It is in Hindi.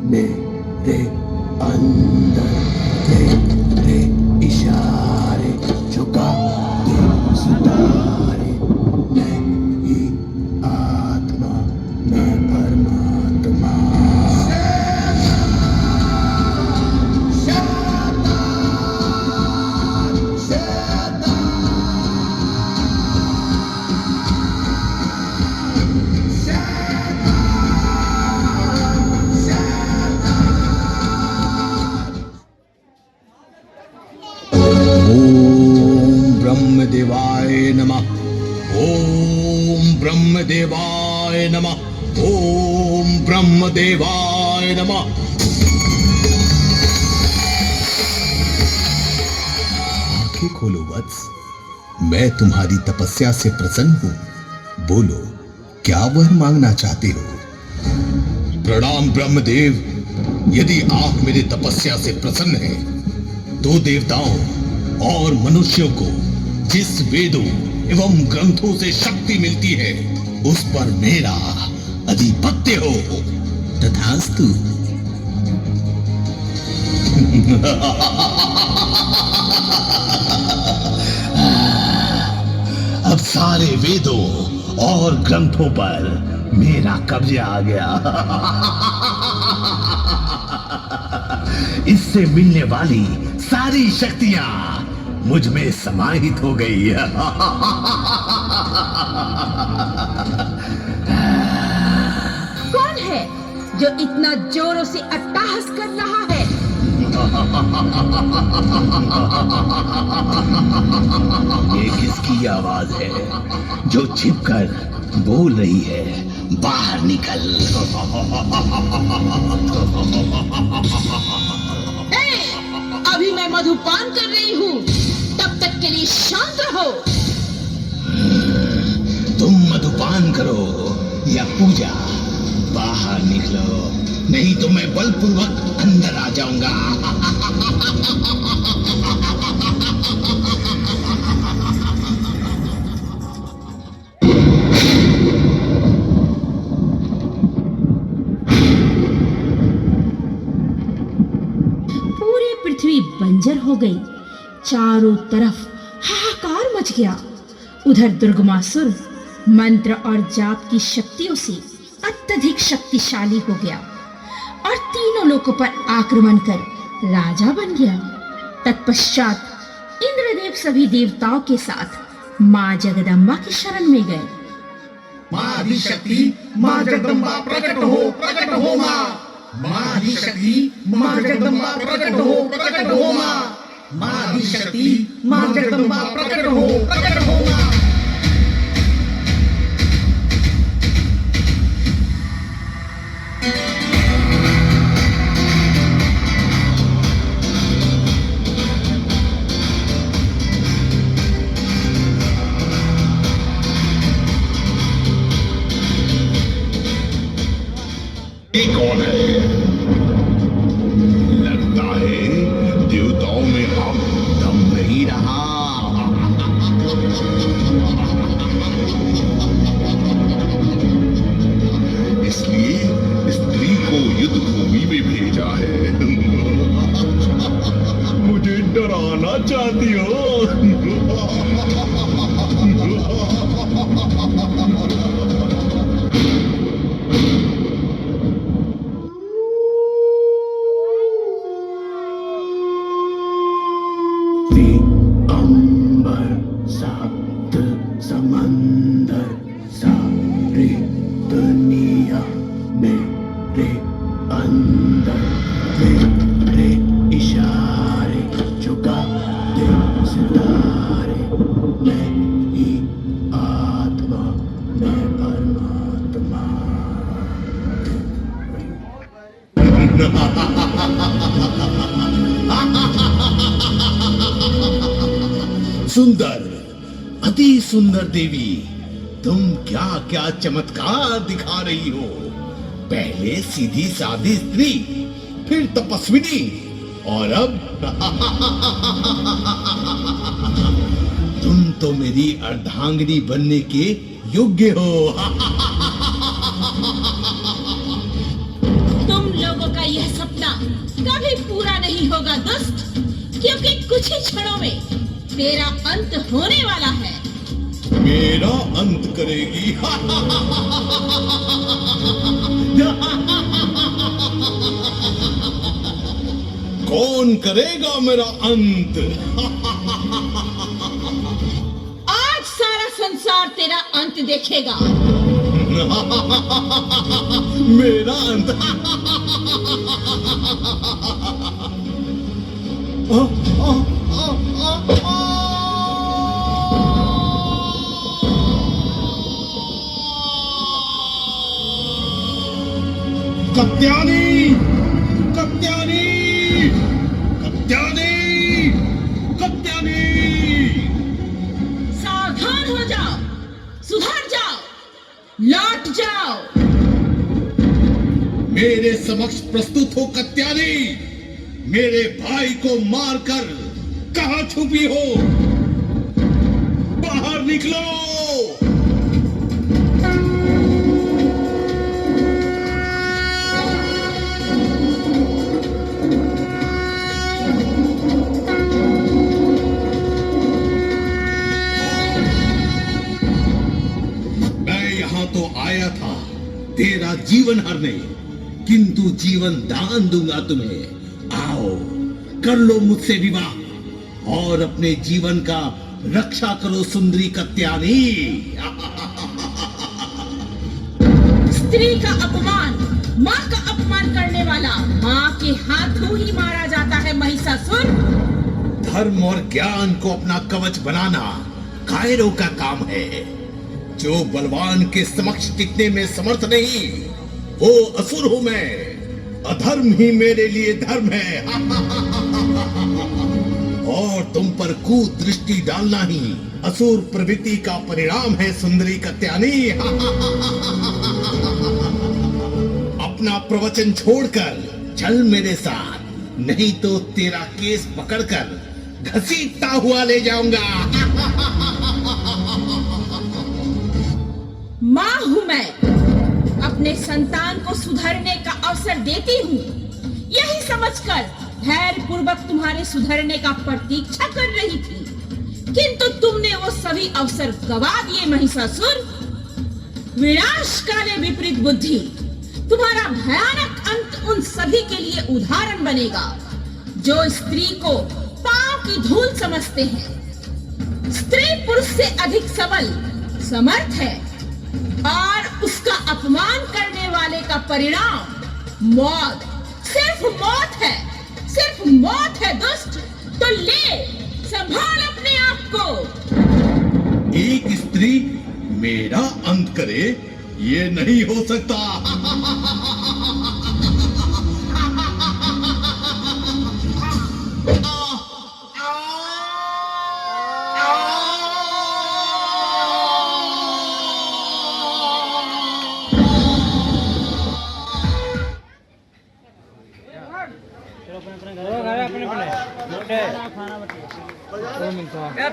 मेरे अंदर तेरे इशारे झुका दे सितारे। मैं ही आत्मा, मैं परमात्मा। ब्रह्मदेवाय नमः। ओम ब्रह्मदेवाय नमः। ओम ब्रह्मदेवाय नमः। आंखें खोलो वत्स, मैं तुम्हारी तपस्या से प्रसन्न हूं। बोलो, क्या वर मांगना चाहते हो? प्रणाम ब्रह्मदेव। यदि आप मेरी तपस्या से प्रसन्न हैं, तो देवताओं और मनुष्यों को जिस वेदों एवं ग्रंथों से शक्ति मिलती है, उस पर मेरा अधिपत्य हो। तथास्तु। अब सारे वेदों और ग्रंथों पर मेरा कब्जा आ गया। इससे मिलने वाली सारी शक्तियां मुझ में समाहित हो गई। कौन है जो इतना जोरों से अट्टहास कर रहा है? ये किसकी आवाज है जो छिपकर बोल रही है? बाहर निकल। अभी मैं मधुपान कर रही हूँ, तब तक के लिए शांत रहो। तुम मधुपान करो या पूजा, बाहर निकलो, नहीं तो मैं बलपूर्वक अंदर आ जाऊंगा। पूरी पृथ्वी बंजर हो गई। चारों तरफ हाहाकार मच गया। उधर दुर्गमासुर मंत्र और जाप की शक्तियों से अत्यधिक शक्तिशाली हो गया और तीनों लोकों पर आक्रमण कर राजा बन गया। तत्पश्चात इंद्रदेव सभी देवताओं के साथ मां जगदम्बा की शरण में गए। मां आदिशक्ति, मां जगदम्बा प्रकट हो मां। मां आदिशक्ति, मां जगदम्बा प्रकट हो मां। मां आदिशक्ति, मां जगदम्बा प्रकट हो मां। ये कौन है? लगता है देवताओं में अब दम नहीं रहा। इसलिए स्त्री को युद्ध भूमि में भेजा है। मुझे डराना चाहती हो? अंबर सप्त समंदर सारी दुनिया मेरे अंदर तेरे इशारे झुका दे सितारे। मैं ही आत्मा, मैं परमात्मा। सुंदर, अति सुंदर देवी, तुम क्या क्या चमत्कार दिखा रही हो। पहले सीधी सादी स्त्री, फिर तपस्विनी, और अब तुम तो मेरी अर्धांगिनी बनने के योग्य हो। तुम लोगों का यह कभी पूरा नहीं होगा दुष्ट, क्योंकि कुछ ही क्षणों में तेरा अंत होने वाला है। मेरा अंत करेगी? कौन करेगा मेरा अंत? आज सारा संसार तेरा अंत देखेगा। मेरा अंत? कत्यानी! कत्यानी! कत्यानी! कत्यानी! सावधान हो जाओ, सुधर जाओ, लौट जाओ। मेरे समक्ष प्रस्तुत हो कत्यानी! मेरे भाई को मारकर कहां छुपी हो? बाहर निकलो! मैं यहां तो आया था तेरा जीवन हरने, किंतु जीवन दान दूंगा तुम्हें। आओ, कर लो मुझसे विवाह और अपने जीवन का रक्षा करो सुंदरी कत्यानी। स्त्री का अपमान, माँ का अपमान करने वाला माँ के हाथों ही मारा जाता है महिषासुर। धर्म और ज्ञान को अपना कवच बनाना कायरों का काम है। जो बलवान के समक्ष टिकने में समर्थ नहीं, वो असुर हूं मैं। अधर्म ही मेरे लिए धर्म है। और तुम पर कुदृष्टि डालना ही असुर प्रवृत्ति का परिणाम है सुंदरी कत्यानी। अपना प्रवचन छोड़कर चल मेरे साथ, नहीं तो तेरा केस पकड़कर घसीटता हुआ ले जाऊंगा। माँ हूँ मैं, अपने संतान को सुधरने का अवसर देती हूँ, यही समझकर धैर्य पूर्वक तुम्हारे सुधरने का प्रतीक्षा कर रही थी, किंतु तुमने वो सभी अवसर गवा दिए महिषासुर। विनाश काले विपरीत बुद्धि, तुम्हारा भयानक अंत उन सभी के लिए उदाहरण बनेगा जो स्त्री को पांव की धूल समझते हैं। स्त्री पुरुष से अधिक सबल, समर्थ है, और उसका अपमान करने वाले का परिणाम मौत, सिर्फ मौत है, सिर्फ मौत है दुष्ट। तो ले, संभाल अपने आप को। एक स्त्री मेरा अंत करे, ये नहीं हो सकता। अपने अपने